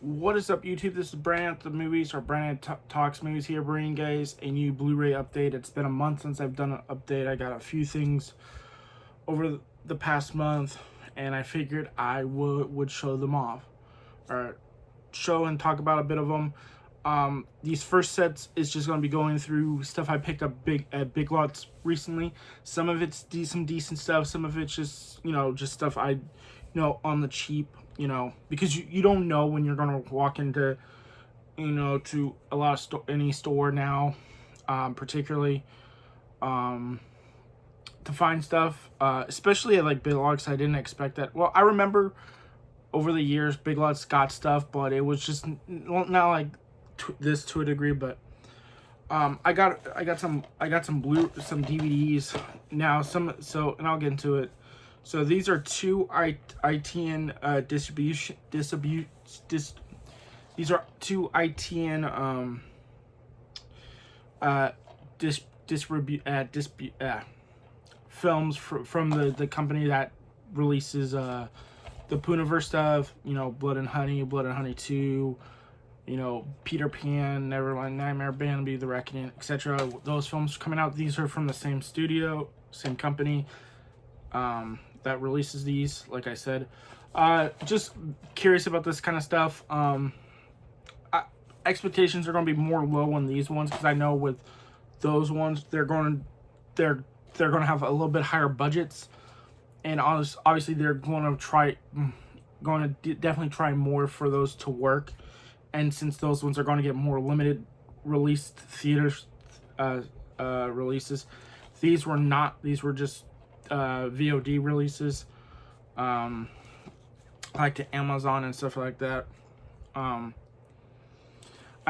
What is up, YouTube? This is Brandon at the movies, or Brandon Talks Movies here, bringing guys a new Blu-ray update. It's been a month since I've done an update. I got a few things over the past month, and I figured I would show them off, or show and talk about a bit of them. These first sets is just going to be going through stuff I picked up at Big Lots recently. Some of it's some decent stuff. Some of it's just just stuff I on the cheap. Because you don't know when you're gonna walk into to a lot of any store now, particularly to find stuff, especially at like Big Lots. I didn't expect that. Well, I remember over the years Big Lots got stuff, but it was just not like this to a degree. But I got some DVDs now. And I'll get into it. So these are two ITN these are two ITN films from the company that releases the Puniverse stuff. Blood and Honey 2. Peter Pan, Neverland, Nightmare, Bambi, The Reckoning, etc. Those films coming out. These are from the same studio, same company. That releases these, like I said. Just curious about this kind of stuff. Expectations are going to be more low on these ones, because I know with those ones they're going to have a little bit higher budgets, and obviously they're going to definitely try more for those to work. And since those ones are going to get more limited released theaters releases, these were not. These were just VOD releases, like to Amazon and stuff like that. I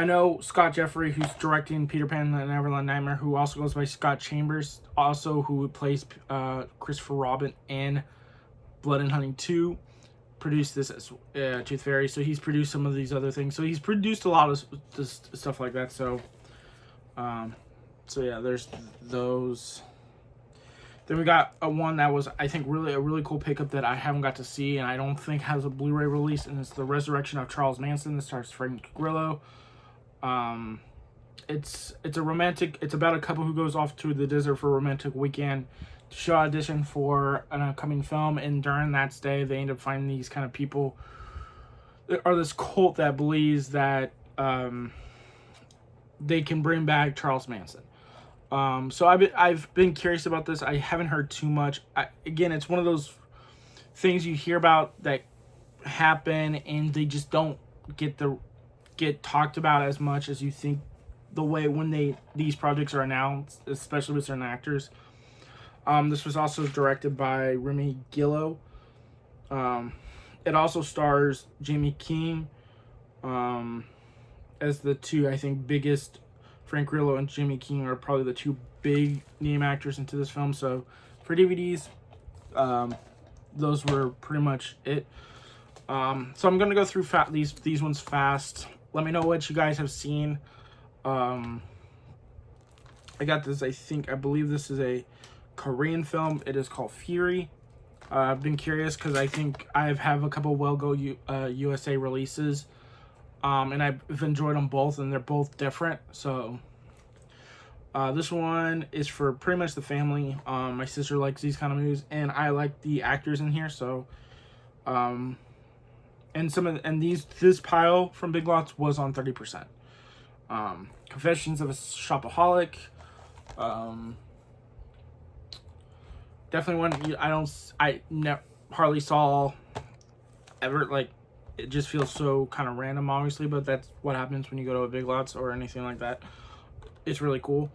know Scott Jeffrey, who's directing Peter Pan and Neverland Nightmare, who also goes by Scott Chambers, also who plays Christopher Robin in Blood and Honey 2, produced this as Tooth Fairy. So he's produced some of these other things. So he's produced a lot of this stuff like that. So yeah, there's those. Then we got one that was, I think, really a really cool pickup that I haven't got to see, and I don't think has a Blu-ray release, and it's The Resurrection of Charles Manson. This stars Frank Grillo. It's a romantic. It's about a couple who goes off to the desert for a romantic weekend to show audition for an upcoming film, and during that stay, they end up finding these kind of people, or this cult that believes that they can bring back Charles Manson. So I've been curious about this. I haven't heard too much. Again, it's one of those things you hear about that happen, and they just don't get talked about as much as you think. The way when these projects are announced, especially with certain actors. This was also directed by Remy Gillo. It also stars Jamie King as the two, I think, biggest. Frank Grillo and Jamie King are probably the two big name actors into this film. So for DVDs, those were pretty much it. So I'm gonna go through these ones fast. Let me know what you guys have seen. I got this. I believe this is a Korean film. It is called Fury. I've been curious because I think I have a couple Well Go USA releases. And I've enjoyed them both, and they're both different. So this one is for pretty much the family. My sister likes these kind of movies, and I like the actors in here. So and this pile from Big Lots was on 30%. Confessions of a Shopaholic. Definitely one I hardly saw ever. Like, it just feels so kind of random, obviously, but that's what happens when you go to a Big Lots or anything like that. It's really cool.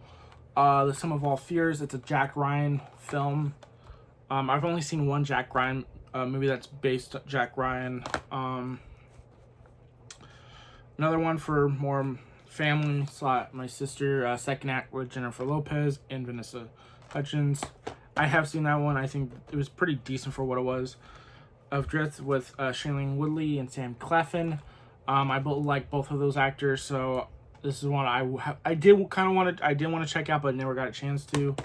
The Sum of All Fears. It's a Jack Ryan film. I've only seen one Jack Ryan movie that's based on Jack Ryan. Another one for more family. My sister, Second Act with Jennifer Lopez and Vanessa Hudgens. I have seen that one. I think it was pretty decent for what it was. Of Drift with Shailene Woodley and Sam Claflin. I like both of those actors, so this is one I did want to check out, but never got a chance to.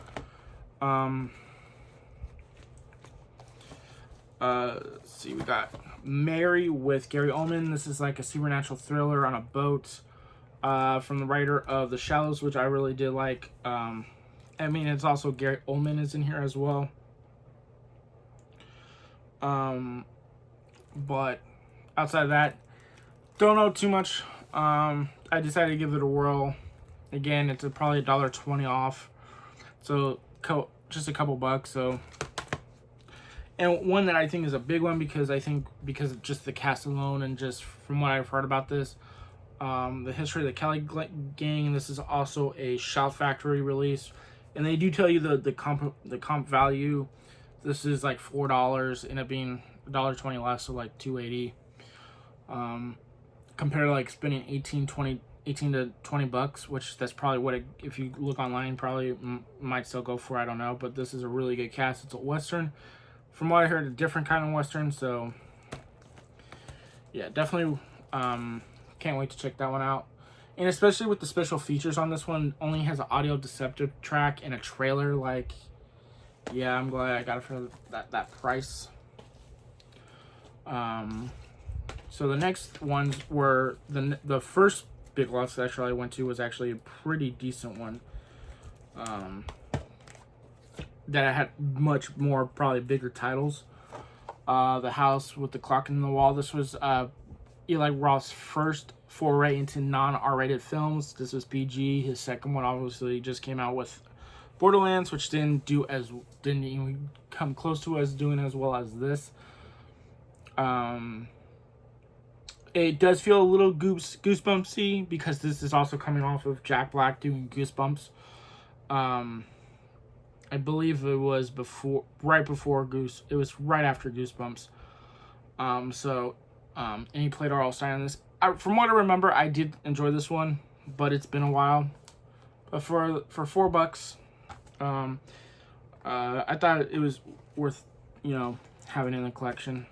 Let's see, we got Mary with Gary Oldman. This is like a supernatural thriller on a boat from the writer of The Shallows, which I really did like. I mean, it's also Gary Oldman is in here as well. But outside of that, don't know too much. I decided to give it a whirl. Again, it's probably $1.20 off, so just a couple bucks. So, and one that I think is a big one because of just the cast alone and just from what I've heard about this, the history of the Kelly Gang. This is also a Shout Factory release, and they do tell you the comp value. This is like $4, end up being $1.20 less, so like $2.80. Compared to like spending 18 to 20 bucks, which that's probably what if you look online, probably might still go for. I don't know, but this is a really good cast. It's a Western. From what I heard, a different kind of Western, so yeah, definitely can't wait to check that one out. And especially with the special features on this one, only has an audio deceptive track and a trailer. Like, yeah, I'm glad I got it for that price. So the next ones were the first Big Lots that I went to was actually a pretty decent one. That I had much more probably bigger titles. The House with the Clock in the Wall. This was Eli Roth's first foray into non-R-rated films. This was PG. His second one obviously just came out with Borderlands, which didn't even come close to us doing as well as this. It does feel a little goosebumpsy because this is also coming off of Jack Black doing Goosebumps. I believe it was right after Goosebumps. And he played R.L. Stine on this. From what I remember, I did enjoy this one, but it's been a while. But for $4, I thought it was worth, having in the collection.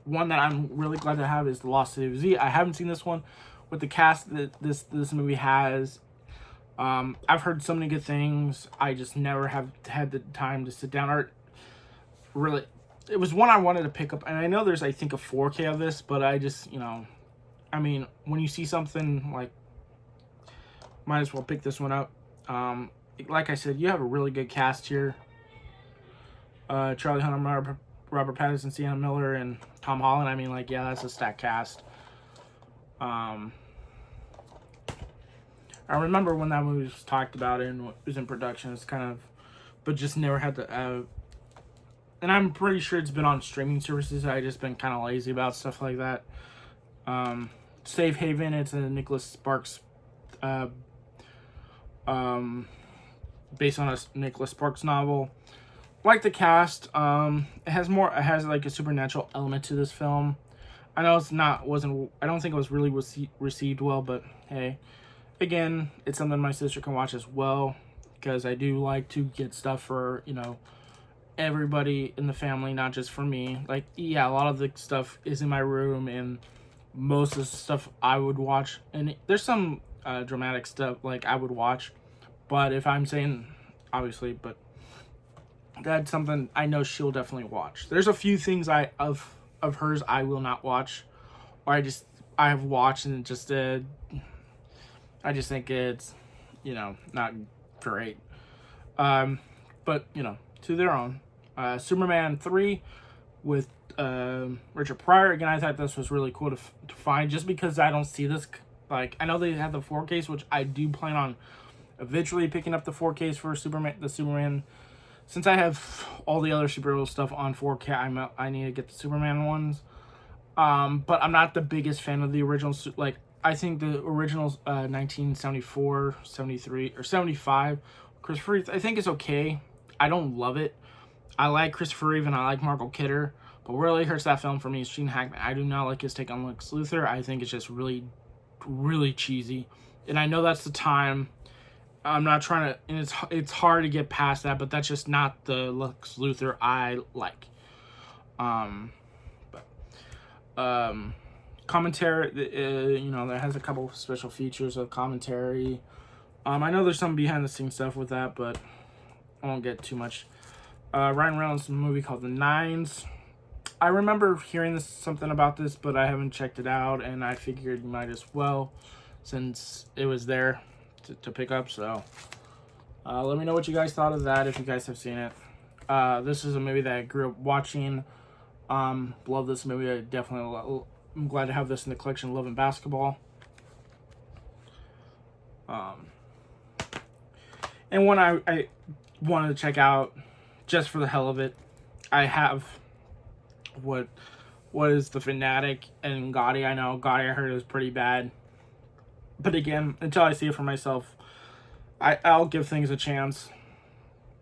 One that I'm really glad to have is The Lost City of Z. I haven't seen this one with the cast that this movie has. I've heard so many good things. I just never have had the time to sit down. Or really, it was one I wanted to pick up, and I know there's I think a 4K of this, but I just I mean, when you see something like, might as well pick this one up. Like I said, you have a really good cast here. Charlie Hunnam, Robert Pattinson, Sienna Miller, and Tom Holland. I mean, like, yeah, that's a stacked cast. I remember when that movie was talked about and was in production. It's kind of, but just never had to. And I'm pretty sure it's been on streaming services. I just been kind of lazy about stuff like that. Safe Haven. It's a Nicholas Sparks, based on a Nicholas Sparks novel. Like the cast, it has like a supernatural element to this film. I know I don't think it was really received well, but hey, again, it's something my sister can watch as well, because I do like to get stuff for, everybody in the family, not just for me. Like, yeah, a lot of the stuff is in my room, and most of the stuff I would watch, and there's some dramatic stuff like I would watch, but if I'm saying, obviously, but that's something I know she'll definitely watch. There's a few things of hers I will not watch, or I have watched and just I just think it's not great. But to their own. Superman 3 with Richard Pryor. Again, I thought this was really cool to find, just because I don't see this. Like, I know they have the 4Ks, which I do plan on eventually picking up the 4Ks for Superman. Since I have all the other superhero stuff on 4K, I need to get the Superman ones. But I'm not the biggest fan of the originals. Like, I think the originals, 1974, 73, or 75, Christopher Reeve, I think is okay. I don't love it. I like Christopher Reeve and I like Margot Kidder, but what really hurts that film for me is Gene Hackman. I do not like his take on Lex Luthor. I think it's just really, really cheesy. And I know that's the time. I'm not trying to, and it's hard to get past that, but that's just not the Lex Luthor I like. Commentary, that has a couple of special features of commentary. I know there's some behind the scenes stuff with that, but I won't get too much. Ryan Reynolds, a movie called The Nines. I remember hearing something about this, but I haven't checked it out, and I figured might as well, since it was there to pick up. So let me know what you guys thought of that, if you guys have seen it. This is a movie that I grew up watching. Love this movie. I'm glad to have this in the collection. Love and Basketball. And one I wanted to check out just for the hell of it, I have what is The Fanatic and Gotti. I know Gotti, I heard it was pretty bad, but again, until I see it for myself, I'll give things a chance.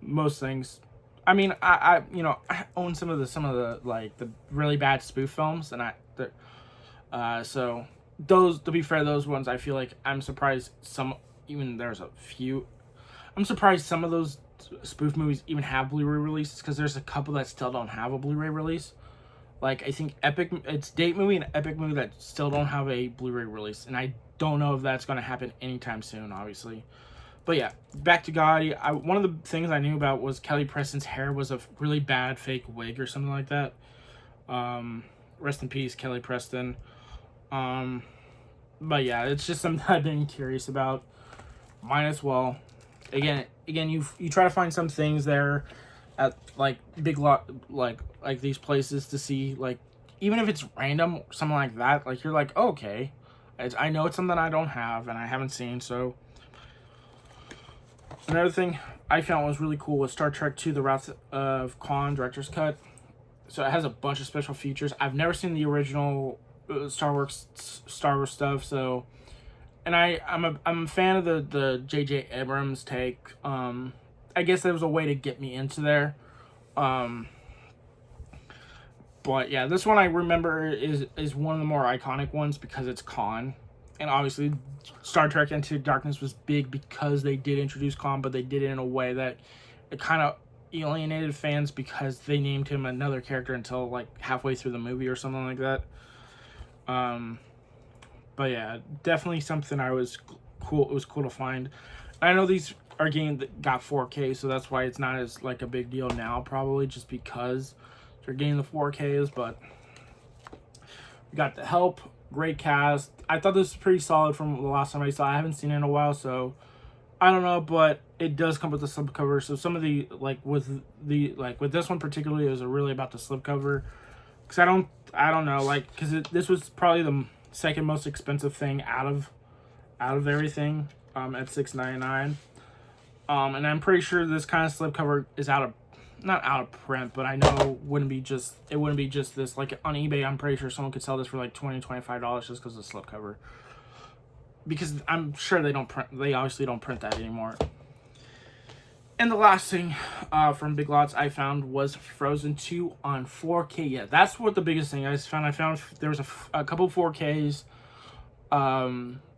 Most things. I mean, I own some of the like the really bad spoof films, and so those, to be fair, those ones I feel like I'm surprised there's a few. I'm surprised some of those spoof movies even have Blu-ray releases, because there's a couple that still don't have a Blu-ray release. Like, I think it's Date Movie and Epic Movie that still don't have a Blu-ray release, and I don't know if that's going to happen anytime soon, obviously. But yeah, back to Gotti. One of the things I knew about was Kelly Preston's hair was a really bad fake wig or something like that. Rest in peace, Kelly Preston. But yeah, it's just something I've been curious about. Might as well. Again, you try to find some things there at like big lot, like these places to see, like, even if it's random or something like that, like you're like, oh, okay, I know it's something I don't have and I haven't seen. So another thing I found was really cool was Star Trek II: The Wrath of Khan Director's Cut. So it has a bunch of special features. I've never seen the original Star Wars stuff, so. And I'm a fan of the J.J. Abrams take. I guess there was a way to get me into there. But yeah, this one I remember is one of the more iconic ones because it's Khan. And obviously Star Trek Into Darkness was big because they did introduce Khan, but they did it in a way that it kind of alienated fans because they named him another character until like halfway through the movie or something like that. But yeah, definitely something it was cool to find. I know these are games that got 4K, so that's why it's not as like a big deal now, probably just because they're getting the 4Ks. But we got The Help, great cast. I thought this was pretty solid from the last time I saw it. I haven't seen it in a while, so I don't know, but it does come with the slipcover. So some of the with this one particularly, it was really about the slipcover, because I don't know, like, because this was probably the second most expensive thing out of everything, at $6.99, and I'm pretty sure this kind of slipcover is not out of print, but I know it wouldn't be just this. Like on eBay, I'm pretty sure someone could sell this for like $20-$25 just because of the slipcover, because I'm sure they obviously don't print that anymore. And the last thing from Big Lots I found was Frozen 2 on 4K. Yeah, that's what the biggest thing I found. I found there was a couple 4Ks.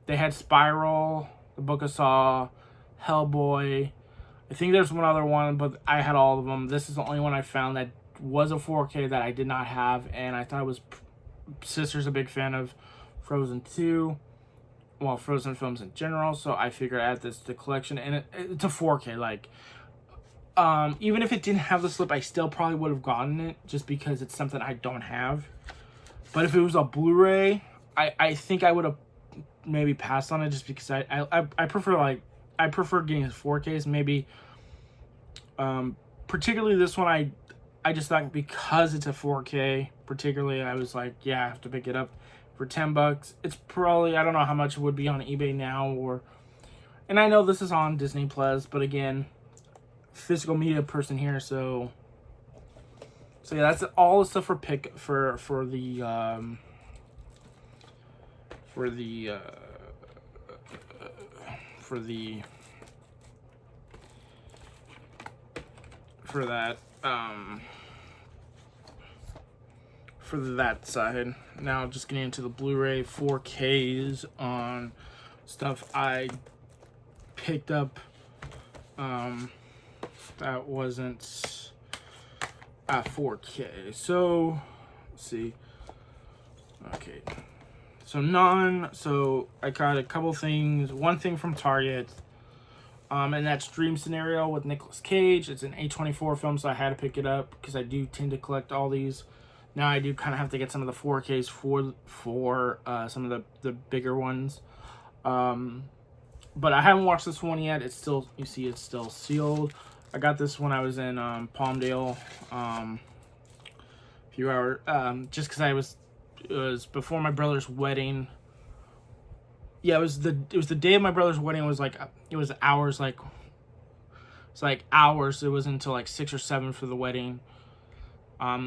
They had Spiral, The Book of Saw, Hellboy. I think there's one other one, but I had all of them. This is the only one I found that was a 4K that I did not have, and I thought it was. Sister's a big fan of Frozen 2. Well, Frozen films in general, so I figured I'd add this to the collection, and it's a 4K. Like, even if it didn't have the slip, I still probably would have gotten it, just because it's something I don't have. But if it was a Blu-ray, I think I would have maybe passed on it, just because I prefer getting 4Ks. Maybe, particularly this one, I just thought because it's a 4K, particularly, I was like, yeah, I have to pick it up. For $10, it's probably, I don't know how much it would be on eBay now, and I know this is on Disney Plus, but again, physical media person here, so yeah, that's all the stuff for that side. Now just getting into the Blu-ray 4Ks on stuff I picked up that wasn't at 4K. So let's see. Okay. So I got a couple things. One thing from Target. And that's Dream Scenario with Nicolas Cage. It's an A24 film, so I had to pick it up because I do tend to collect all these. Now I do kind of have to get some of the 4Ks for some of the bigger ones. But I haven't watched this one yet. It's still, you see, it's still sealed. I got this when I was in Palmdale a few hours, just because it was before my brother's wedding. Yeah, it was the day of my brother's wedding. It was hours, it's like hours. It was until like 6 or 7 for the wedding.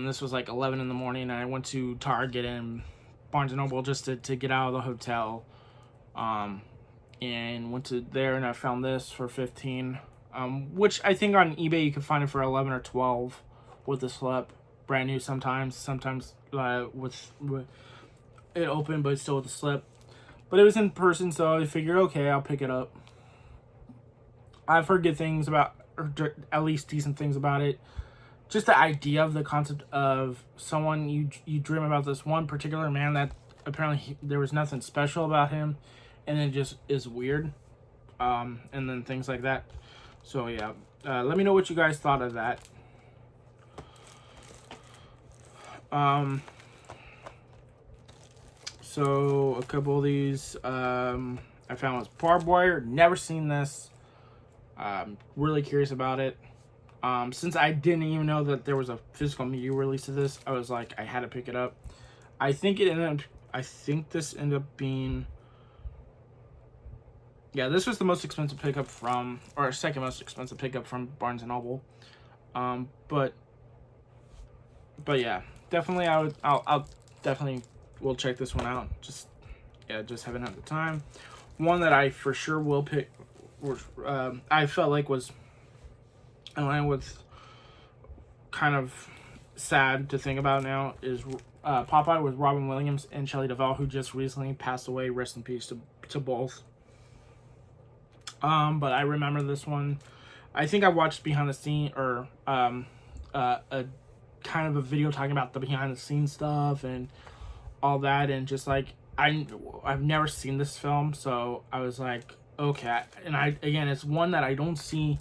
This was like 11 in the morning, and I went to Target and Barnes & Noble just to get out of the hotel. And went to there, and I found this for 15, which I think on eBay you can find it for 11 or 12 with the slip, brand new sometimes with it open, but still with the slip. But it was in person, so I figured, okay, I'll pick it up. I've heard good things about, or at least decent things about it. Just the idea of the concept of someone, you dream about this one particular man that apparently there was nothing special about him, and it just is weird, and then things like that. So yeah, let me know what you guys thought of that. So a couple of these I found was barbed wire. Never seen this. Really curious about it. Since I didn't even know that there was a physical media release of this, I was like, I had to pick it up. I think this ended up being, yeah, this was the most expensive pickup from, or second most expensive pickup from Barnes & Noble. But yeah, definitely I'll definitely will check this one out. Just haven't had the time. One that I for sure will pick, I felt like was in line with kind of sad to think about now, is Popeye with Robin Williams and Shelley Duvall, who just recently passed away. Rest in peace to both. But I remember this one. I think I watched behind the scene, or a kind of a video talking about the behind the scenes stuff and all that, and just like I've never seen this film, so I was like, okay. And again, it's one that you don't see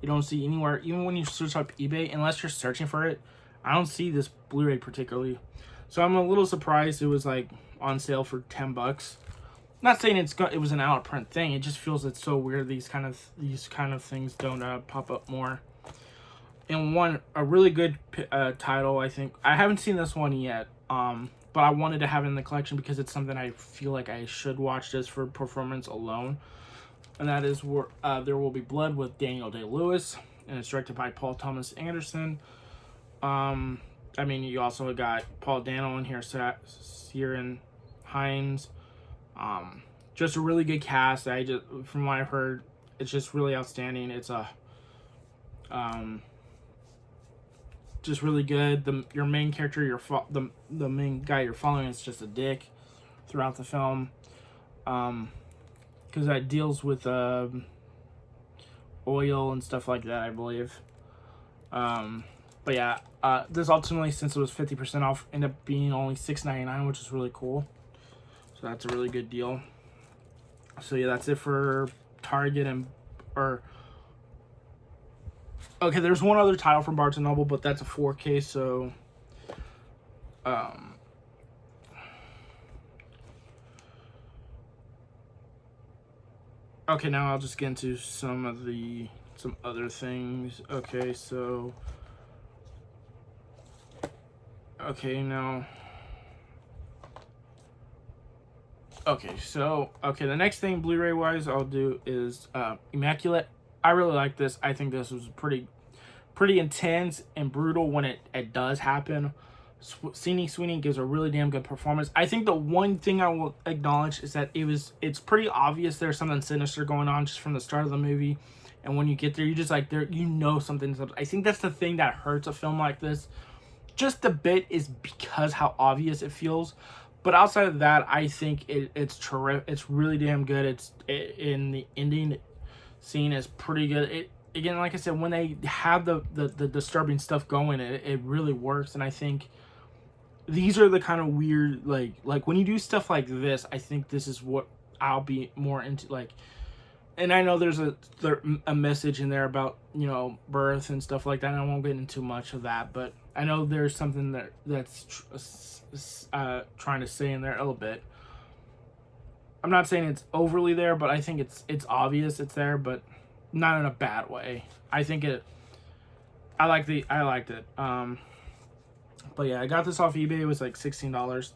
anywhere, even when you search up eBay, unless you're searching for it. I don't see this Blu-ray particularly, so I'm a little surprised it was like on sale for $10. Not saying it was an out of print thing. It just feels it's so weird these kind of things don't pop up more. And a really good title, I think. I haven't seen this one yet, but I wanted to have it in the collection because it's something I feel like I should watch just for performance alone. And that is There Will Be Blood with Daniel Day-Lewis, and it's directed by Paul Thomas Anderson. I mean, you also got Paul Dano in here, Ciarán Hinds. Just a really good cast. From what I've heard, it's just really outstanding. It's just really good. Your main character, the main guy you're following, is just a dick throughout the film. Because that deals with oil and stuff like that, I believe. But yeah, this ultimately, since it was 50% off, ended up being only $6.99, which is really cool. So that's a really good deal. So yeah, that's it for Target okay, there's one other title from Barnes & Noble, but that's a 4K, so okay, now I'll just get into some other things. Okay, so the next thing Blu-ray wise I'll do is Immaculate. I really like this. I think this was pretty intense and brutal when it does happen. Sydney Sweeney gives a really damn good performance. I think the one thing I will acknowledge is that it's pretty obvious there's something sinister going on just from the start of the movie, and when you get there, you just like something's up. I think that's the thing that hurts a film like this just a bit, is because how obvious it feels. But outside of that, I think it's terrific. It's really damn good. In the ending scene is pretty good. Again, like I said, when they have the disturbing stuff going, it really works. And I think these are the kind of weird, like when you do stuff like this, I think this is what I'll be more into. Like, and I know there's a message in there about, you know, birth and stuff like that, and I won't get into much of that, but I know there's something that's trying to say in there a little bit. I'm not saying it's overly there, but I think it's obvious it's there, but not in a bad way. I think I liked it. But yeah, I got this off eBay. It was like $16.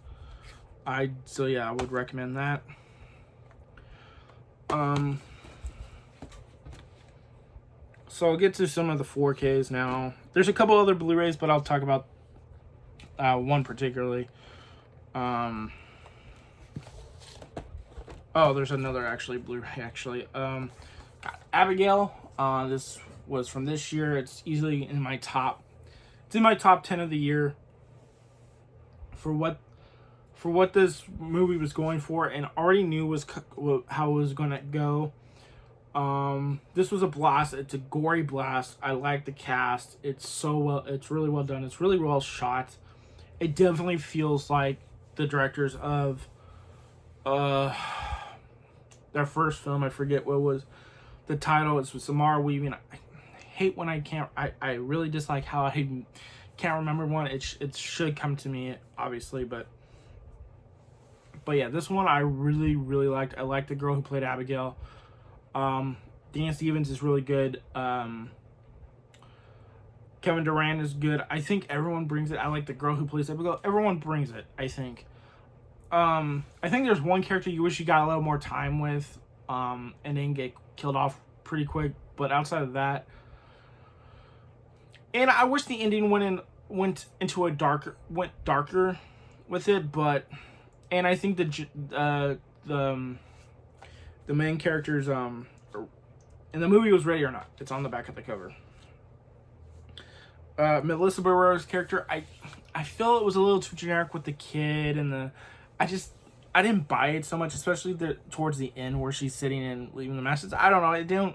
So yeah, I would recommend that. So I'll get to some of the 4Ks now. There's a couple other Blu-rays, but I'll talk about one particularly. Oh, there's another actually Blu-ray actually. Abigail. This was from this year. It's easily in my top. It's in my top 10 of the year. For what this movie was going for, and already knew how it was gonna go. This was a blast. It's a gory blast. I like the cast. It's really well done. It's really well shot. It definitely feels like the directors of their first film. I forget what was the title. It's with Samara Weaving. I hate when I can't. I really dislike how I can't remember one. It should come to me, obviously, but yeah, this one I really liked. I liked the girl who played Abigail. Dan Stevens is really good. Kevin Durant is good. I think everyone brings it. I like the girl who plays Abigail. Everyone brings it, I think. I think there's one character you wish you got a little more time with, and didn't get killed off pretty quick. But outside of that, and I wish the ending went darker with it. But, and I think the main character's in the movie was Ready or Not. It's on the back of the cover. Melissa Barrero's character, I feel it was a little too generic with the kid and I didn't buy it so much, especially towards the end where she's sitting and leaving the message. I don't know.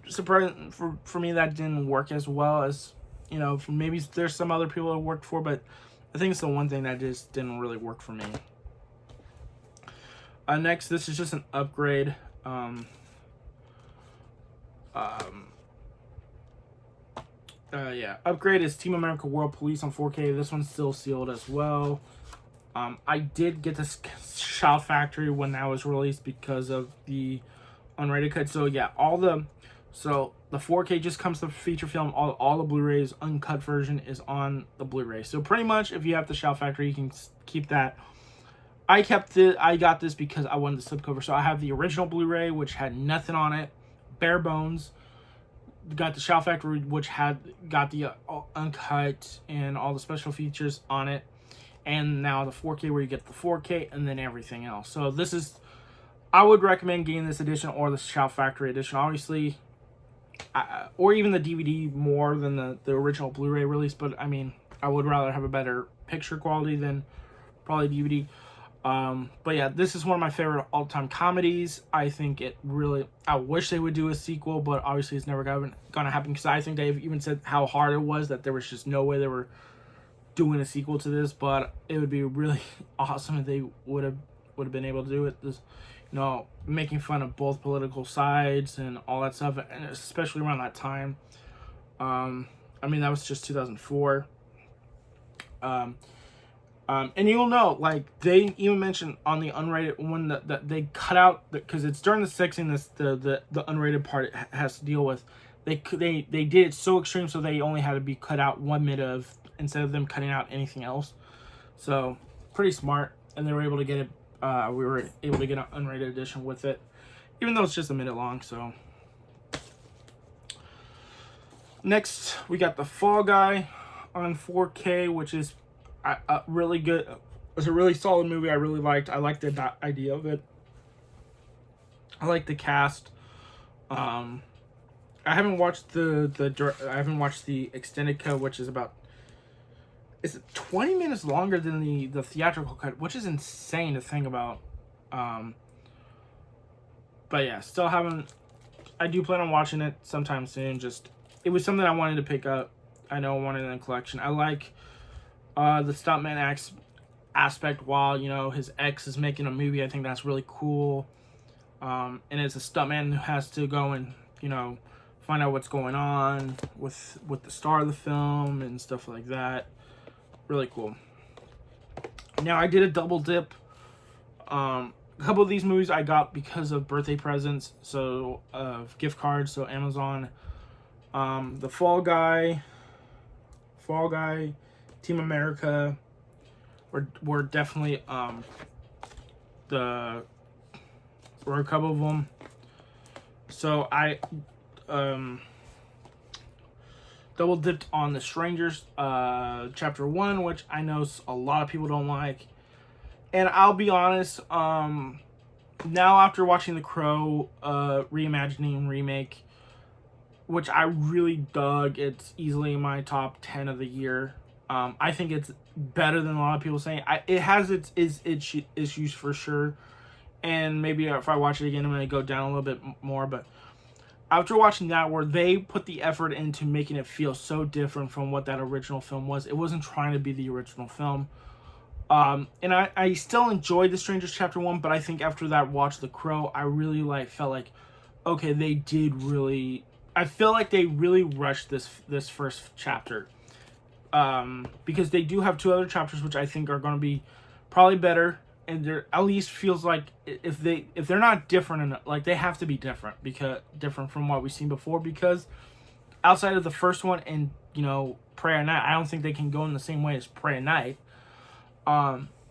Surprising for me that didn't work as well as, you know, maybe there's some other people it worked for, but I think it's the one thing that just didn't really work for me. Next, this is just an upgrade. Upgrade is Team America World Police on 4K. This one's still sealed as well. I did get this Shout Factory when that was released because of the unrated cut. So yeah, the 4K just comes to feature film. All the Blu-rays, uncut version is on the Blu-ray. So pretty much, if you have the Shout Factory, you can keep that. I got this because I wanted the slipcover. So I have the original Blu-ray, which had nothing on it, bare bones. Got the Shout Factory, which got the uncut and all the special features on it, and now the 4K, where you get the 4K and then everything else. So I would recommend getting this edition or the Shout Factory edition, obviously, or even the DVD more than the original Blu-ray release. But I mean, I would rather have a better picture quality than probably DVD. But yeah, this is one of my favorite all-time comedies. I think I wish they would do a sequel, but obviously it's never gonna happen, because I think they've even said how hard it was, that there was just no way they were doing a sequel to this. But it would be really awesome if they would have been able to do it. This, you know, making fun of both political sides and all that stuff, and especially around that time. I mean, that was just 2004. And you'll know, like, they even mentioned on the unrated one that they cut out, because it's during the sexing, the unrated part has to deal with. They did it so extreme, so they only had to be cut out 1 minute instead of them cutting out anything else. So pretty smart, and they were able to get it. We were able to get an unrated edition with it, even though it's just a minute long. So next, we got The Fall Guy on 4K, which is really good. It's a really solid movie. I really liked. I liked the idea of it. I like the cast. I haven't watched the extended cut, which is about, it's 20 minutes longer than the theatrical cut, which is insane to think about. But yeah, still haven't. I do plan on watching it sometime soon. It was something I wanted to pick up. I know I wanted it in a collection. I like the stuntman aspect while, you know, his ex is making a movie. I think that's really cool. and it's a stuntman who has to go and, you know, find out what's going on with the star of the film and stuff like that. Really cool. Now, I did a double dip. A couple of these movies I got because of birthday presents, so gift cards, so Amazon. The Fall Guy, Team America were definitely were a couple of them. So I double dipped on The Strangers, Chapter 1, which I know a lot of people don't like. And I'll be honest, now after watching The Crow reimagining remake, which I really dug, it's easily in my top 10 of the year. I think it's better than a lot of people saying. It has its issues for sure. And maybe if I watch it again, I'm going to go down a little bit more. But after watching that, where they put the effort into making it feel so different from what that original film was, it wasn't trying to be the original film. And I still enjoyed The Strangers Chapter 1, but I think after that watch The Crow, I really felt like, okay, they did really... I feel like they really rushed this first chapter. Because they do have 2 other chapters, which I think are going to be probably better. And they're at least feels like if they're not different enough, like they have to be different, because different from what we've seen before, because outside of the first one and, you know, Prey at Night, I don't think they can go in the same way as Prey at Night.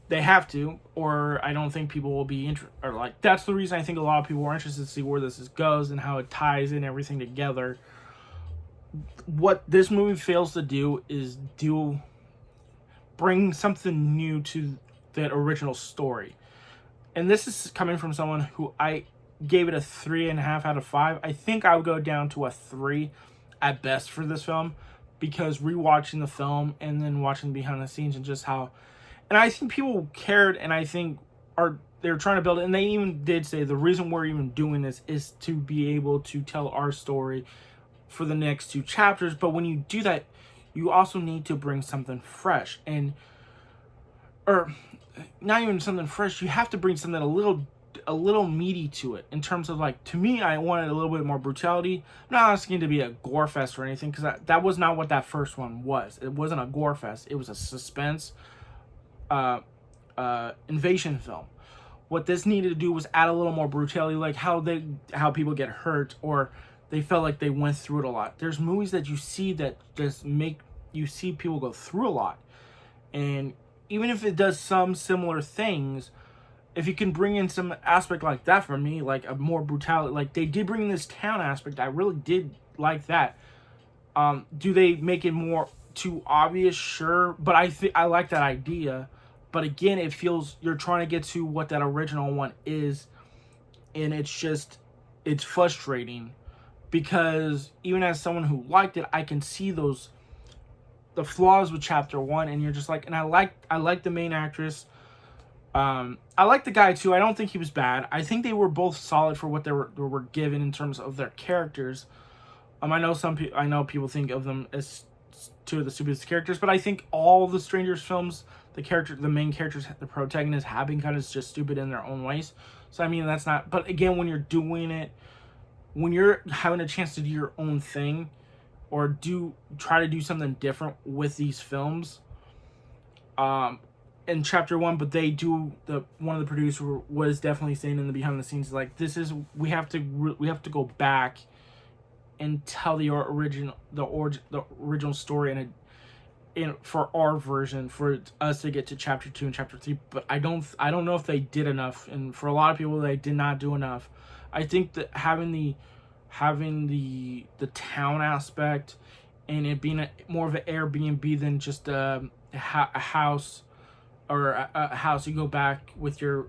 They have to, or I don't think people will be or like, that's the reason I think a lot of people are interested to see where this goes and how it ties in everything together. What this movie fails to do is bring something new to that original story. And this is coming from someone who I gave it a 3.5 out of 5. I think I would go down to a 3 at best for this film, because rewatching the film and then watching behind the scenes and just how, and I think people cared, and I think they're trying to build it, and they even did say the reason we're even doing this is to be able to tell our story for the next 2 chapters. But when you do that, you also need to bring something fresh, or not even something fresh, you have to bring something a little meaty to it, in terms of, like, to me, I wanted a little bit more brutality. I'm not asking to be a gore fest or anything, because that was not what that first one was. It wasn't a gore fest. It was a suspense invasion film. What this needed to do was add a little more brutality, like how people get hurt, or they felt like they went through it a lot. There's movies that you see that just make you see people go through a lot, and even if it does some similar things, if you can bring in some aspect like that, for me, like a more brutality, like they did bring in this town aspect, I really did like that. Do they make it more too obvious? Sure, but I like that idea. But again, it feels you're trying to get to what that original one is, and it's frustrating, because even as someone who liked it, I can see the flaws with Chapter 1, and you're just like, and I like the main actress. I like the guy too. I don't think he was bad. I think they were both solid for what they were given in terms of their characters. I know people think of them as 2 of the stupidest characters, but I think all the Strangers films, the main characters, the protagonists, have been kind of just stupid in their own ways. So I mean, that's not. But again, when you're doing it, when you're having a chance to do your own thing, or try to do something different with these films, in Chapter 1, but they do, one of the producers was definitely saying in the behind the scenes, like, we have to go back and tell the original story for our version, for us to get to Chapter 2 and Chapter 3. But I don't know if they did enough, and for a lot of people, they did not do enough. I think that having the town aspect, and it being more of an Airbnb than just a house, or a house you go back with your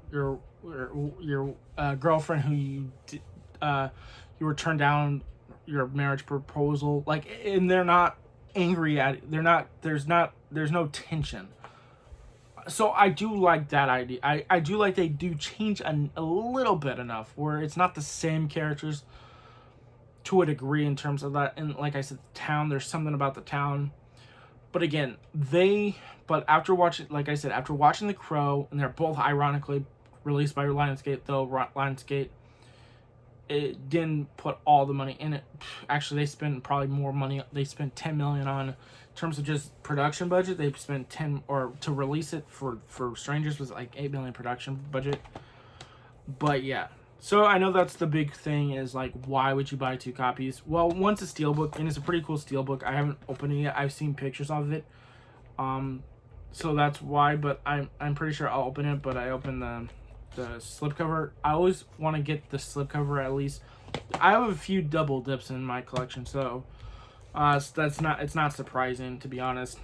girlfriend who you were turned down your marriage proposal, like, and they're not angry at it. There's no tension. So I do like that idea. I do like they do change a little bit enough where it's not the same characters to a degree in terms of that. And like I said, the town, there's something about the town. But again, after watching The Crow, and they're both ironically released by Lionsgate, though Lionsgate it didn't put all the money in it. Actually, they spent probably more money. They spent 10 million on, in terms of just production budget. They spent 10, or to release it for Strangers was like 8 million production budget. But yeah, so I know that's the big thing, is like, why would you buy 2 copies? Well, one's a steelbook, and it's a pretty cool steelbook. I haven't opened it yet. I've seen pictures of it, so that's why. But I'm pretty sure I'll open it. But I opened the slipcover. I always want to get the slipcover at least. I have a few double dips in my collection, so it's not surprising, to be honest.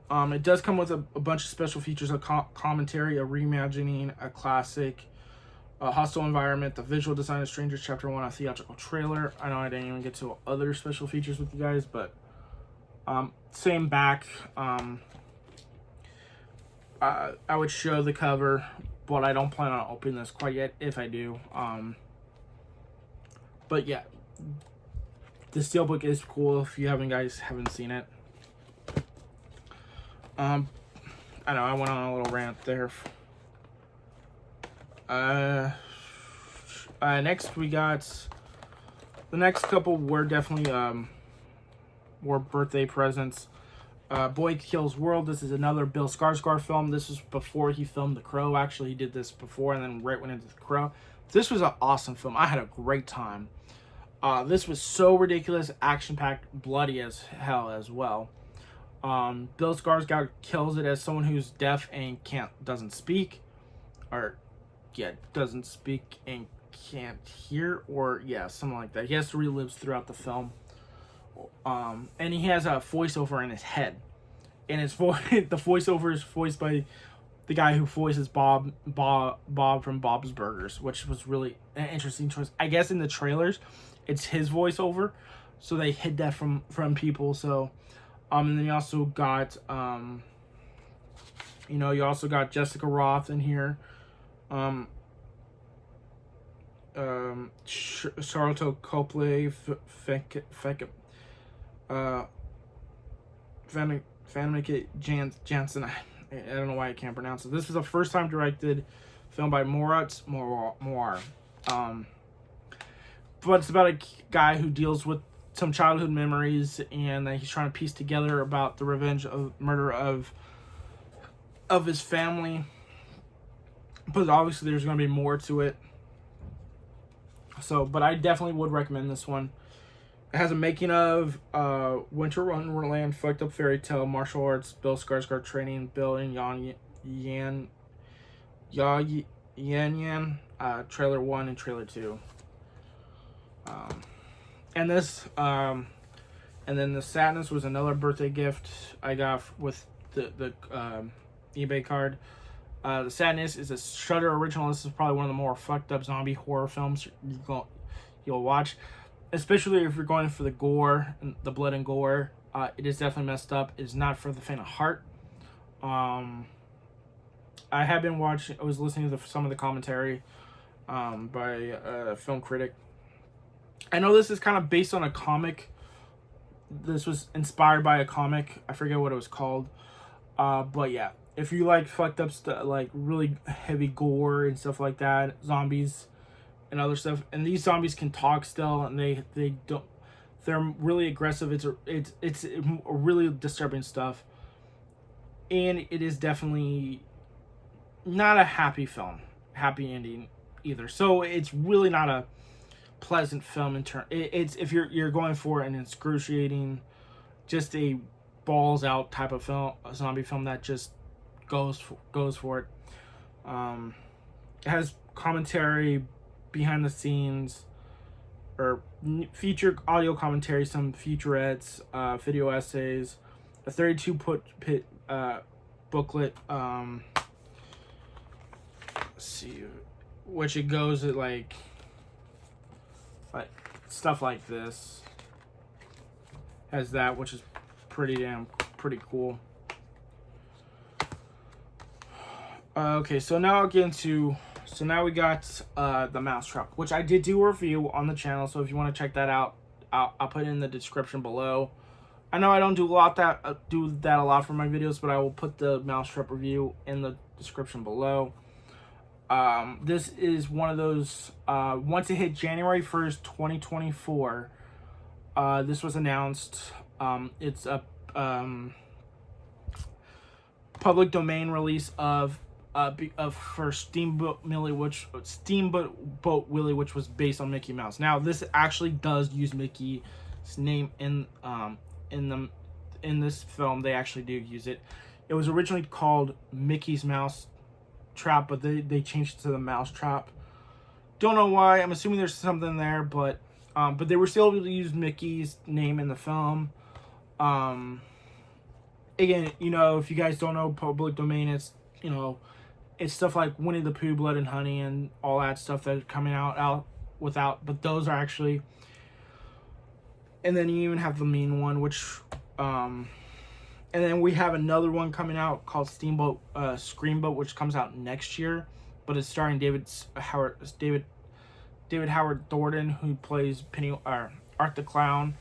It does come with a bunch of special features, a commentary, a reimagining, a classic, a hostile environment, the visual design of Strangers Chapter 1, a theatrical trailer. I know I didn't even get to other special features with you guys, but same back. I would show the cover, but I don't plan on opening this quite yet, if I do. But yeah, the steelbook is cool if you haven't seen it. I know I went on a little rant there. Next we got, the next couple were definitely were birthday presents. Boy Kills World. This is another Bill Skarsgård film. This was before he filmed The Crow. Actually, he did this before and then right went into The Crow. This was an awesome film. I had a great time. This was so ridiculous, action-packed, bloody as hell as well. Bill Skarsgård kills it as someone who's deaf and doesn't speak and can't hear, or yeah, something like that. He has to relive throughout the film. And he has a voiceover in his head, and his voice, the voiceover is voiced by the guy who voices Bob from Bob's Burgers, which was really an interesting choice. I guess in the trailers, it's his voiceover, so they hid that from people. So, and then you also got, you also got Jessica Roth in here, Charlotte Copley, Famke Janssen. I don't know why I can't pronounce it. This was a first-time directed film by Moritz Moir. But it's about a guy who deals with some childhood memories, and he's trying to piece together about the murder of his family. But obviously there's going to be more to it. So, but I definitely would recommend this one. It has a making of Winter Wonderland, Fucked Up Fairy Tale, Martial Arts, Bill Skarsgård training, Bill and Yan, trailer 1 and trailer 2. And this, and then The Sadness was another birthday gift I got with the eBay card. The Sadness is a Shudder original. This is probably one of the more fucked up zombie horror films you'll watch. Especially if you're going for the gore, the blood and gore. It is definitely messed up. It is not for the faint of heart. I was listening to some of the commentary by a film critic. I know this is kind of based on a comic. This was inspired by a comic. I forget what it was called. But yeah, if you like fucked up stuff, like really heavy gore and stuff like that, zombies and other stuff, and these zombies can talk still, and they don't, they're really aggressive. It's really disturbing stuff, and it is definitely not a happy ending either. So it's really not a pleasant film in turn. It's if you're going for an excruciating, just a balls out type of film, a zombie film that just goes for it. It has commentary, behind the scenes, or feature audio commentary, some featurettes, video essays, a 32-page booklet. Let's see, which it goes at like stuff like this. Has that, which is pretty cool. Okay, so now I'll get into. So now we got the Mousetrap, which I did do a review on the channel. So if you want to check that out, I'll put it in the description below. I know I don't do that a lot for my videos, but I will put the Mousetrap review in the description below. This is one of those, once it hit January 1st, 2024, this was announced. It's a public domain release of for Steamboat Willie, which was based on Mickey Mouse. Now, this actually does use Mickey's name in this film. They actually do use it. It was originally called Mickey's Mouse Trap, but they changed it to the Mouse Trap. Don't know why. I'm assuming there's something there, but they were still able to use Mickey's name in the film. Again, you know, if you guys don't know public domain, it's, you know, it's stuff like Winnie the Pooh, Blood and Honey, and all that stuff that's coming out without, but those are actually, and then you even have the main one, which, and then we have another one coming out called Screamboat, which comes out next year, but it's starring David Howard Thornton, who plays Art the Clown,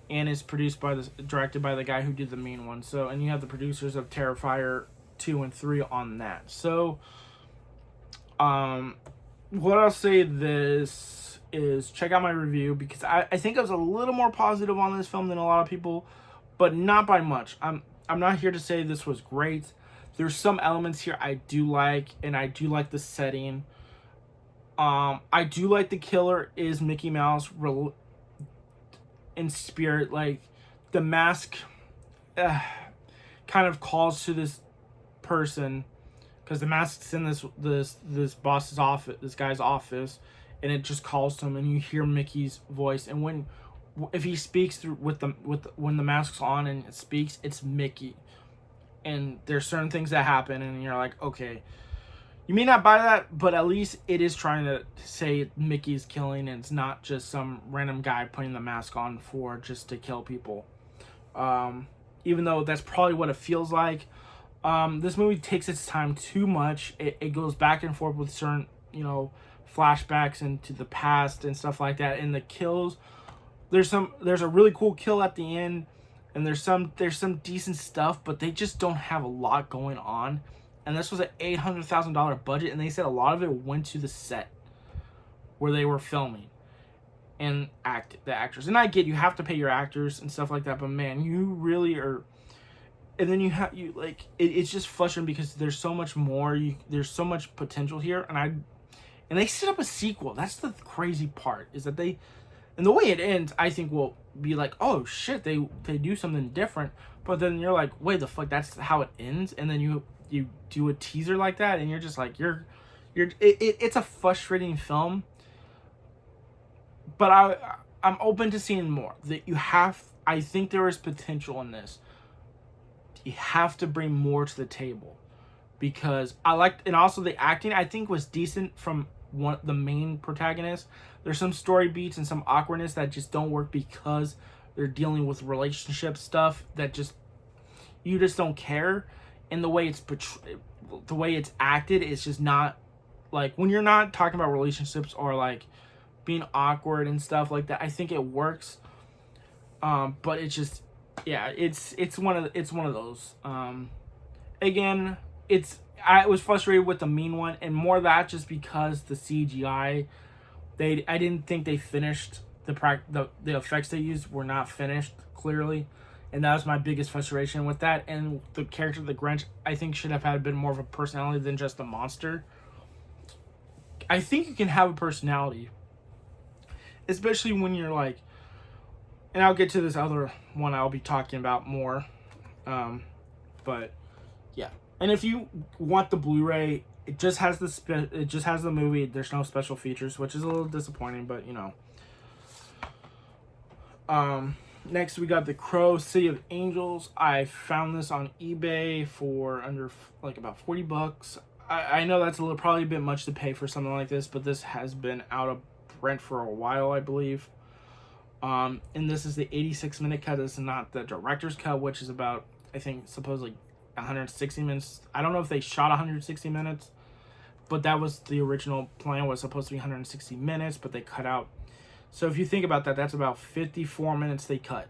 and is directed by the guy who did the main one. So, and you have the producers of Terrifier 2 and 3 on that. So, what I'll say this is, check out my review, because I think I was a little more positive on this film than a lot of people, but not by much. I'm not here to say this was great. There's some elements here I do like, and I do like the setting. I do like the killer is Mickey Mouse in spirit. Like, the mask kind of calls to this person, because the mask's in this boss's office, this guy's office, and it just calls to him, and you hear Mickey's voice. And if he speaks when the mask's on and it speaks, it's Mickey. And there's certain things that happen, and you're like, okay, you may not buy that, but at least it is trying to say Mickey's killing, and it's not just some random guy putting the mask on just to kill people. Even though that's probably what it feels like. This movie takes its time too much. It goes back and forth with certain, you know, flashbacks into the past and stuff like that. And the kills, there's a really cool kill at the end, and there's some decent stuff, but they just don't have a lot going on. And this was an $800,000 budget, and they said a lot of it went to the set where they were filming and the actors. And I get you have to pay your actors and stuff like that, but man, you really are. And then it's just frustrating because there's so much more. There's so much potential here, and they set up a sequel. That's the crazy part, is that and the way it ends, I think will be like, oh shit, they do something different. But then you're like, wait, the fuck, that's how it ends? And then you do a teaser like that, and you're just like, it's a frustrating film. But I'm open to seeing more. I think there is potential in this. You have to bring more to the table, because and also the acting I think was decent from the main protagonist. There's some story beats and some awkwardness that just don't work because they're dealing with relationship stuff that you just don't care. And the way the way it's acted is just not, like, when you're not talking about relationships or like being awkward and stuff like that, I think it works. But it's just, yeah, it's one of those. Again, I was frustrated with the mean one, and more of that just because the CGI, I didn't think they finished the effects they used were not finished clearly, and that was my biggest frustration with that. And the character of the Grinch, I think, should have had a bit more of a personality than just a monster. I think you can have a personality, especially when you're like, and I'll get to this other one I'll be talking about more, but yeah. And if you want the Blu-ray, it just has the movie. There's no special features, which is a little disappointing, but you know. Next we got The Crow, City of Angels. I found this on eBay for under like about $40. I know that's probably a bit much to pay for something like this, but this has been out of print for a while, I believe. And this is the 86-minute cut. This is not the director's cut, which is about, I think, supposedly 160 minutes. I don't know if they shot 160 minutes, but that was the original plan, was supposed to be 160 minutes, but they cut out. So if you think about that, that's about 54 minutes they cut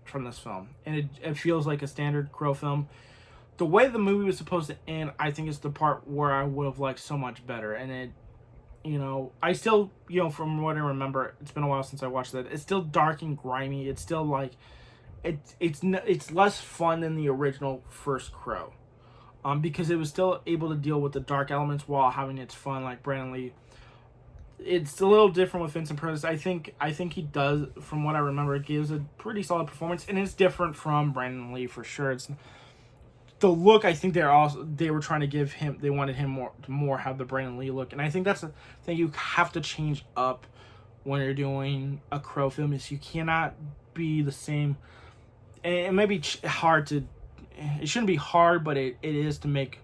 from this film. And it feels like a standard Crow film. the way the movie was supposed to end, I think is the part where I would have liked so much better. And it, I still, from what I remember, it's been a while since I watched that. It's still dark and grimy. It's still like, it's less fun than the original first Crow, because it was still able to deal with the dark elements while having its fun, like Brandon Lee. It's a little different with Vincent Price. I think he does, from what I remember, it gives a pretty solid performance, and it's different from Brandon Lee for sure. It's the look. I think they were trying to give him. They wanted him more have the Brandon Lee look, and I think that's a thing you have to change up when you're doing a Crow film. Is you cannot be the same. And it may be hard to. It shouldn't be hard, but it is to make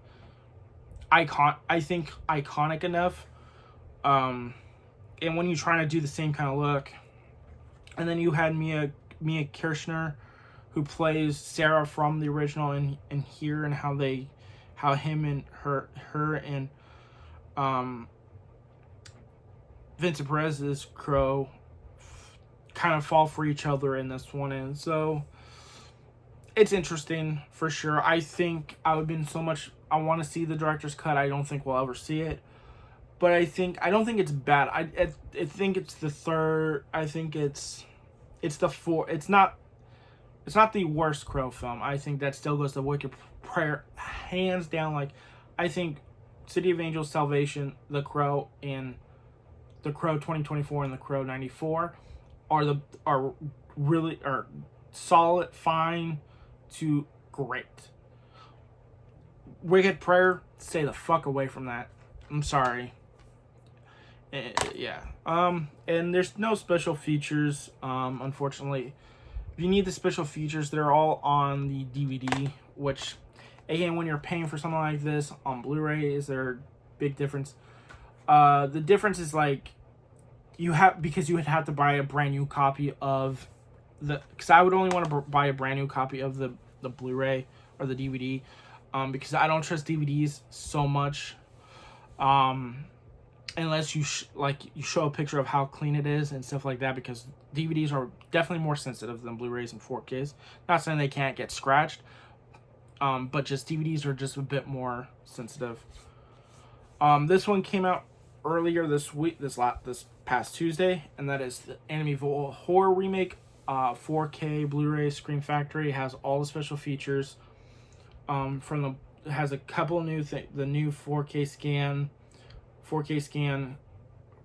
iconic enough. And when you're trying to do the same kind of look, and then you had Mia Kirshner, who plays Sarah from the original, and here, and how him and her and Vincent Perez's Crow kind of fall for each other in this one, and so it's interesting for sure. I think I want to see the director's cut. I don't think we'll ever see it. But I don't think it's bad. I think it's the third. I think it's the fourth. It's not the worst Crow film. I think that still goes to Wicked Prayer, hands down. Like, I think City of Angels, Salvation, The Crow, and The Crow 2024 and The Crow 94 are really solid, fine to great. Wicked Prayer, stay the fuck away from that. I'm sorry. Yeah. And there's no special features, unfortunately. If you need the special features, they're all on the DVD, which, again, when you're paying for something like this on Blu-ray, is there a big difference? The difference is, like, because you would have to buy a brand new copy of because I would only want to buy a brand new copy of the Blu-ray or the DVD, because I don't trust DVDs so much, unless you show a picture of how clean it is and stuff like that, because DVDs are definitely more sensitive than Blu-rays and 4Ks. Not saying they can't get scratched, but just DVDs are just a bit more sensitive. This one came out earlier this week, this past Tuesday, and that is the Amityville Horror remake, 4K Blu-ray. Scream Factory has all the special features. It has a couple of the new 4K scan. 4K scan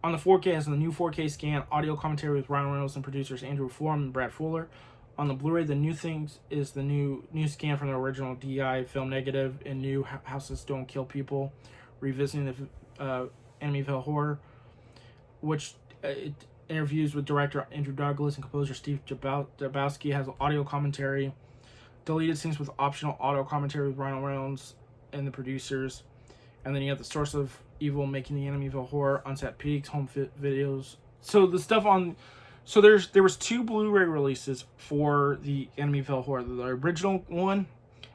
on the 4K has the new 4K scan, audio commentary with Ryan Reynolds and producers Andrew Form and Brad Fuller. On the Blu-ray, the new things is the new scan from the original DI film negative and new Houses Don't Kill People, revisiting the Amityville Horror, which it interviews with director Andrew Douglas and composer Steve Jabowski. Has audio commentary, deleted scenes with optional audio commentary with Ryan Reynolds and the producers. And then you have the Source of Evil, Making the Amityville Horror, Unset Peaks, home videos. So the stuff there was 2 Blu-ray releases for the Amityville Horror, the original one,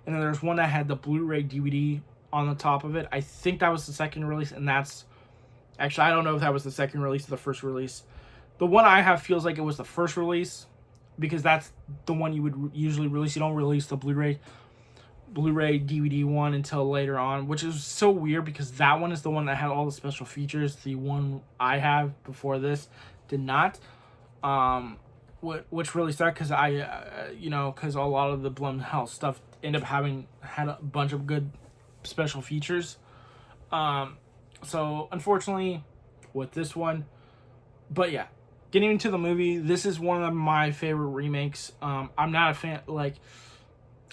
and then there's one that had the Blu-ray DVD on the top of it. I think that was the second release, and that's actually, I don't know if that was the second release or the first release. The one I have feels like it was the first release, because that's the one you would usually release. You don't release the Blu-ray DVD one until later on, which is so weird, because that one is the one that had all the special features. The one I have before this did not, which really sucked, because because a lot of the Blumhouse stuff had a bunch of good special features. So unfortunately with this one, but yeah, getting into the movie, this is one of my favorite remakes. I'm not a fan, like,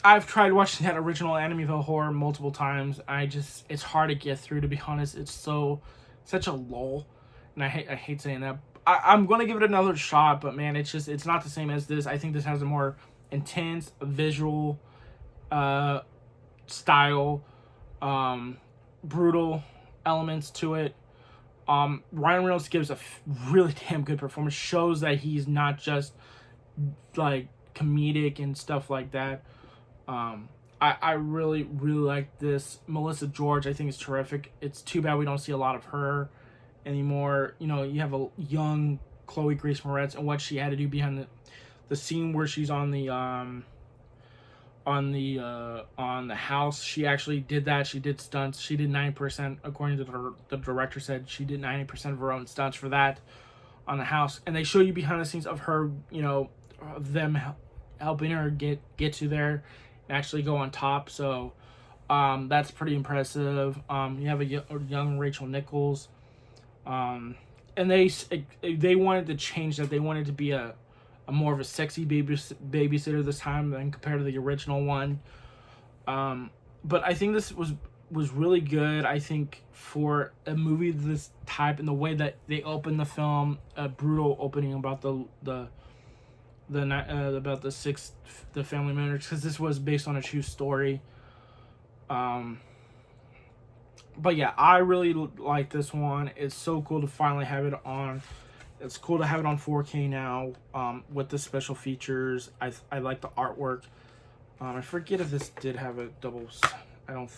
I've tried watching that original Amityville Horror multiple times. It's hard to get through, to be honest. It's such a lull, and I hate saying that. I'm going to give it another shot, but man, it's not the same as this. I think this has a more intense visual style, brutal elements to it. Ryan Reynolds gives a really damn good performance. Shows that he's not just like comedic and stuff like that. I really, really like this. Melissa George, I think, is terrific. It's too bad we don't see a lot of her anymore. You have a young Chloe Grace Moretz and what she had to do behind the scene where she's on the on the house. She actually did that. She did stunts. She did 90%, according to the director said she did 90% of her own stunts for that on the house. And they show you behind the scenes of her, of them helping her get to there and actually go on top. So that's pretty impressive. You have a young Rachel Nichols, and they wanted to change that. They wanted to be a more of a sexy babysitter this time than compared to the original one. But I think this was really good. I think for a movie this type and the way that they opened the film, a brutal opening about the family members, because this was based on a true story. But yeah, I really like this one. It's so cool to finally have it on. It's cool to have it on 4K now, with the special features. I like the artwork. I forget if this did have a double. I don't.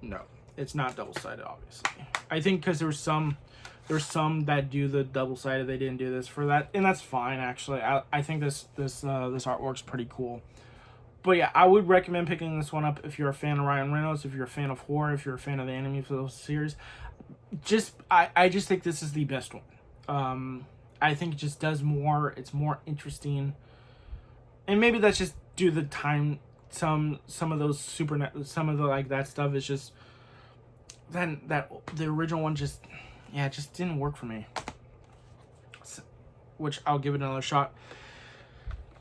No, it's not double sided. Obviously, I think because there's some that do the double sided. They didn't do this for that, and that's fine. Actually, I think this artwork's pretty cool. But yeah, I would recommend picking this one up if you're a fan of Ryan Reynolds, if you're a fan of horror, if you're a fan of the anime for those series. I just think this is the best one. I think it just does more. It's more interesting, and maybe that's just due to the time. Some of those some of the like that stuff is just then that the original one just it just didn't work for me. So, which I'll give it another shot.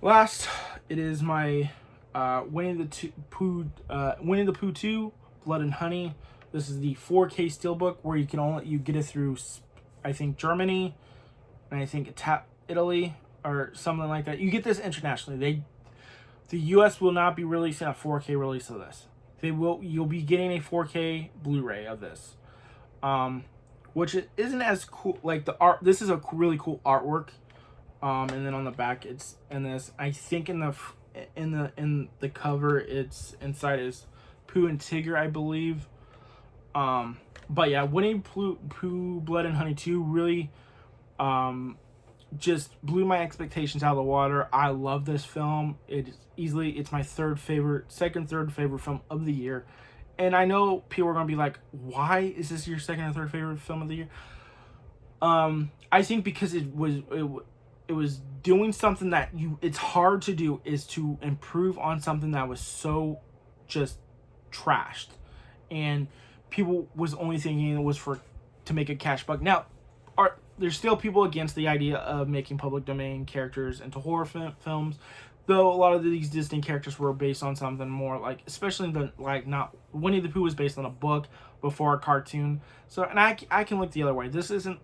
Last, it is my Winnie the Pooh 2 Blood and Honey. This is the 4K steelbook where you get it through, I think, Germany, and I think Italy or something like that. You get this internationally. The US will not be releasing a 4K release of this. You'll be getting a 4K Blu-ray of this, which isn't as cool. Like the art, this is a really cool artwork, and then on the back it's in this. I think in the cover it's inside is Pooh and Tigger, I believe. But yeah, Winnie Pooh Blood and Honey 2 really just blew my expectations out of the water. I love this film. It's my third favorite film of the year. And I know people are going to be like, why is this your second or third favorite film of the year? I think because it was doing something that it's hard to do, is to improve on something that was so just trashed. And people was only thinking it was to make a cash buck. Now, there's still people against the idea of making public domain characters into horror films, though a lot of these Disney characters were based on something more like, especially not Winnie the Pooh was based on a book before a cartoon. So, and I can look the other way. This isn't.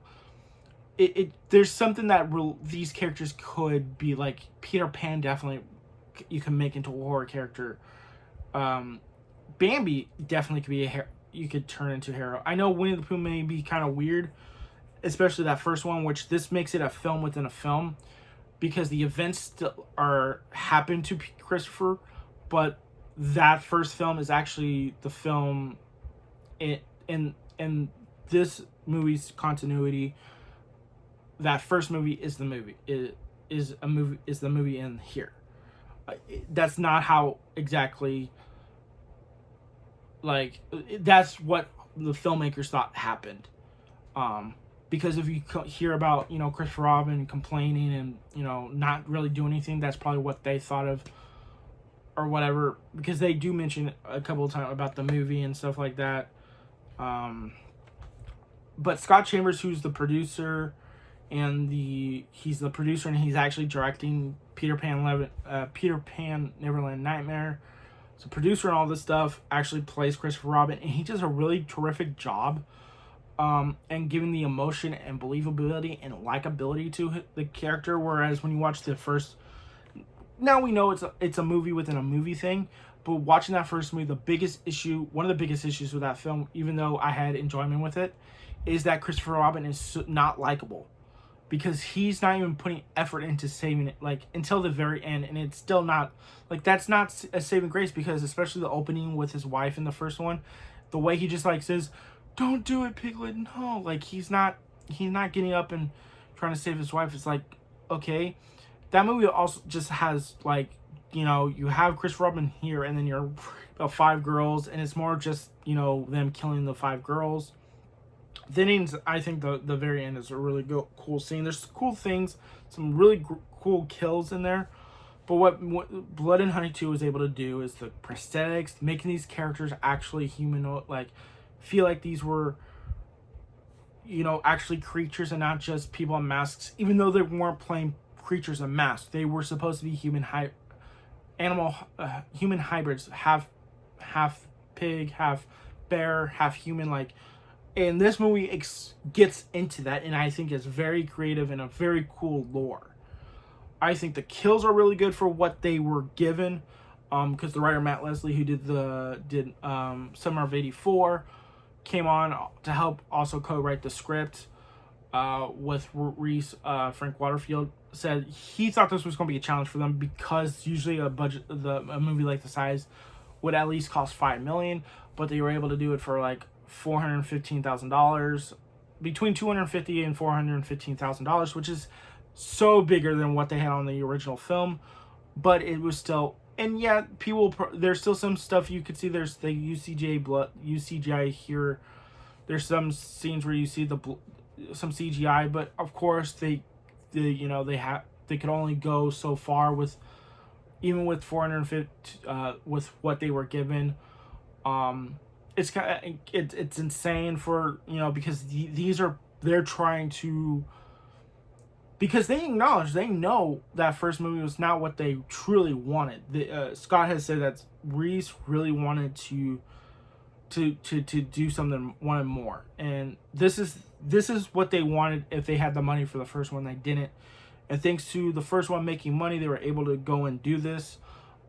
There's something that these characters could be like. Peter Pan definitely you can make into a horror character. Bambi definitely could be you could turn into a hero. I know Winnie the Pooh may be kind of weird, especially that first one, which this makes it a film within a film, because the events still happen to Christopher, but that first film is actually the film in this movie's continuity. That first movie is the movie is the movie in here. That's not how exactly. Like, that's what the filmmakers thought happened. Because if you hear about, Christopher Robin complaining and, not really doing anything, that's probably what they thought of or whatever. Because they do mention a couple of times about the movie and stuff like that. But Scott Chambers, who's the producer, and he's the producer and he's actually directing Peter Pan Neverland Nightmare. So producer and all this stuff, actually plays Christopher Robin, and he does a really terrific job and giving the emotion and believability and likability to the character. Whereas when you watch the first, now we know it's a movie within a movie thing, but watching that first movie, one of the biggest issues with that film, even though I had enjoyment with it, is that Christopher Robin is not likable. Because he's not even putting effort into saving it, like, until the very end, and it's still not, like, that's not a saving grace, because especially the opening with his wife in the first one, the way he just, like, says, "Don't do it, Piglet," no, like, he's not getting up and trying to save his wife. It's like, okay, that movie also just has, like, you know, you have Chris Robin here, and then you're 5 girls, and it's more just, you know, them killing the 5 girls. The endings, I think the very end is a really cool scene. There's cool things, some really cool kills in there. But what Blood and Honey 2 was able to do is the prosthetics, making these characters actually humanoid, like, feel like these were, you know, actually creatures and not just people in masks. Even though they weren't playing creatures in masks, they were supposed to be human hybrids, half pig, half bear, half human. Like, and this movie gets into that, and I think it's very creative and a very cool lore. I think the kills are really good for what they were given, because the writer Matt Leslie, who did Summer of '84, came on to help also co-write the script with Reese. Frank Waterfield said he thought this was going to be a challenge for them, because usually a movie like the size would at least cost $5 million, but they were able to do it for like $415,000, between $250,000 and $415,000, which is so bigger than what they had on the original film. But it was still, and yeah, there's still some stuff you could see. There's the UCGI here. There's some scenes where you see some CGI, but of course they could only go so far with, even with 450 with what they were given. It's kind of, it's insane for, you know, because they're trying to, because they know that first movie was not what they truly wanted. Scott has said that Reese really wanted to do something, wanted more, and this is what they wanted. If they had the money for the first one, they didn't, and thanks to the first one making money, they were able to go and do this.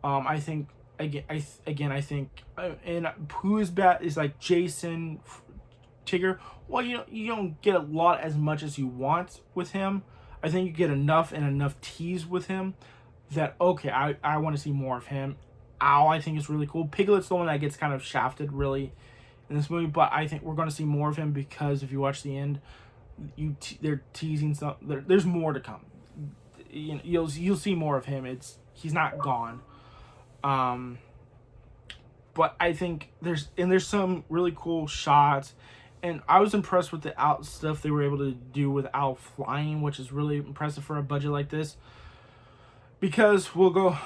I think I think and who is bad is like Jason Tigger. Well, you don't get a lot as much as you want with him. I think you get enough tease with him that, okay, I want to see more of him. Owl, I think, is really cool. Piglet's the one that gets kind of shafted really in this movie, but I think we're going to see more of him, because if you watch the end, they're teasing something. There's more to come. You'll see more of him. He's not gone. But I think there's some really cool shots, and I was impressed with the stuff they were able to do with Owl flying, which is really impressive for a budget like this. Because we'll go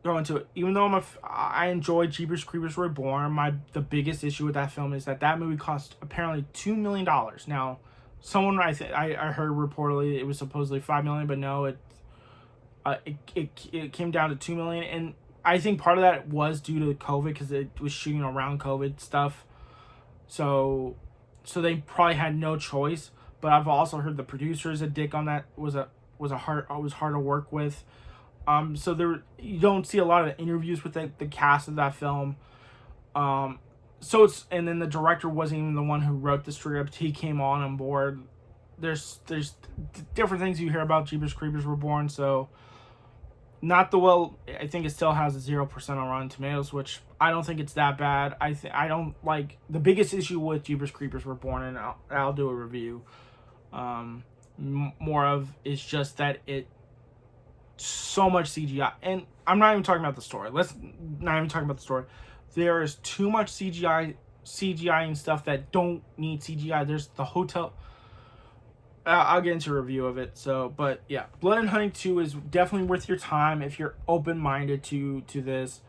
into it. Even though I enjoy Jeepers Creepers Reborn, the biggest issue with that film is that movie cost apparently $2 million. Now, someone I heard reportedly it was supposedly $5 million, but no, it came down to $2 million, and I think part of that was due to COVID, because it was shooting around COVID stuff. So they probably had no choice. But I've also heard the producer's a dick on that. Was hard to work with. So you don't see a lot of interviews with the cast of that film. And then the director wasn't even the one who wrote the script. He came on board. There's different things you hear about Jeepers Creepers Reborn. So I think it still has a 0% on Rotten Tomatoes, which I don't think it's that bad. I don't like the biggest issue with Jeepers Creepers Reborn, and I'll do a review. More of is just that so much CGI, and I'm not even talking about the story. Let's not even talk about the story. There is too much CGI and stuff that don't need CGI. There's the hotel. I'll get into a review of it. So, but yeah, Blood and Honey 2 is definitely worth your time if you're open-minded to this.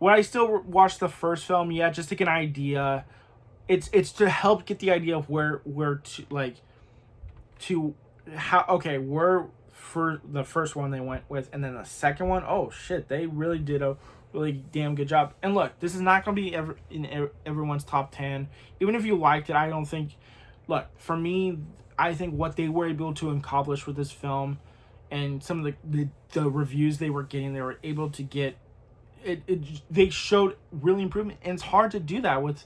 Would I still watch the first film? Yeah, just to get an idea. It's to help get the idea of where for the first one they went with, and then the second one, oh shit, they really did a really damn good job. And look, this is not going to be in everyone's top 10. Even if you liked it, I don't think, look, for me, I think what they were able to accomplish with this film, and some of the reviews they were getting, they were able to get they showed really improvement. And it's hard to do that with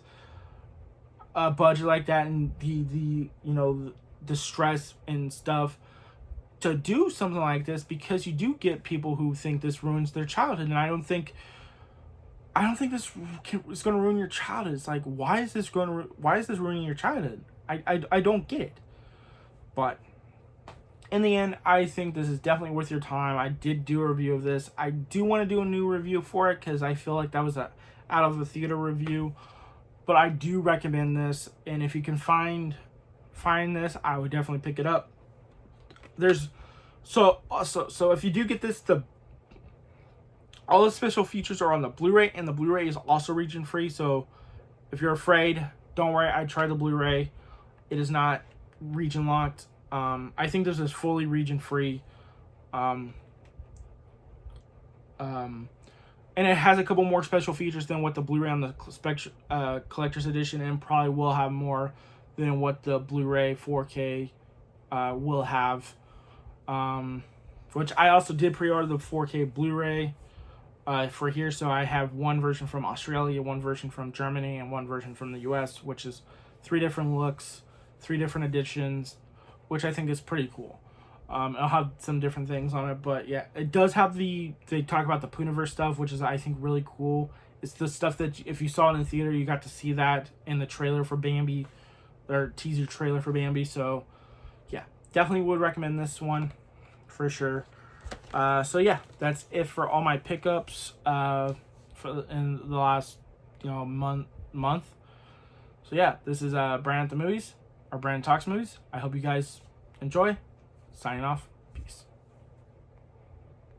a budget like that, and the stress and stuff to do something like this, because you do get people who think this ruins their childhood, and I don't think this is going to ruin your childhood. It's like, why is this ruining your childhood? I don't get it. But in the end, I think this is definitely worth your time. I did do a review of this. I do want to do a new review for it because I feel like that was a out of the theater review. But I do recommend this, and if you can find this, I would definitely pick it up. There's so if you do get this, all the special features are on the Blu-ray, and the Blu-ray is also region free. So if you're afraid, don't worry. I tried the Blu-ray; it is not region locked. I think this is fully region free. And it has a couple more special features than what the Blu-ray on the collector's edition, and probably will have more than what the Blu-ray 4K will have. Which I also did pre-order the 4K Blu-ray for here, so I have one version from Australia, one version from Germany, and one version from the US, which is 3 different looks, 3 different editions, which I think is pretty cool. It'll have some different things on it, but yeah, it does have they talk about the Puniverse stuff, which is, I think, really cool. It's the stuff that if you saw it in the theater, you got to see that in the trailer for Bambi, or teaser trailer for Bambi. So yeah, definitely would recommend this one for sure. So yeah, that's it for all my pickups in the last month. So yeah, this is Brandon at the Movies, or Brandon Talks Movies. I hope you guys enjoy. Signing off.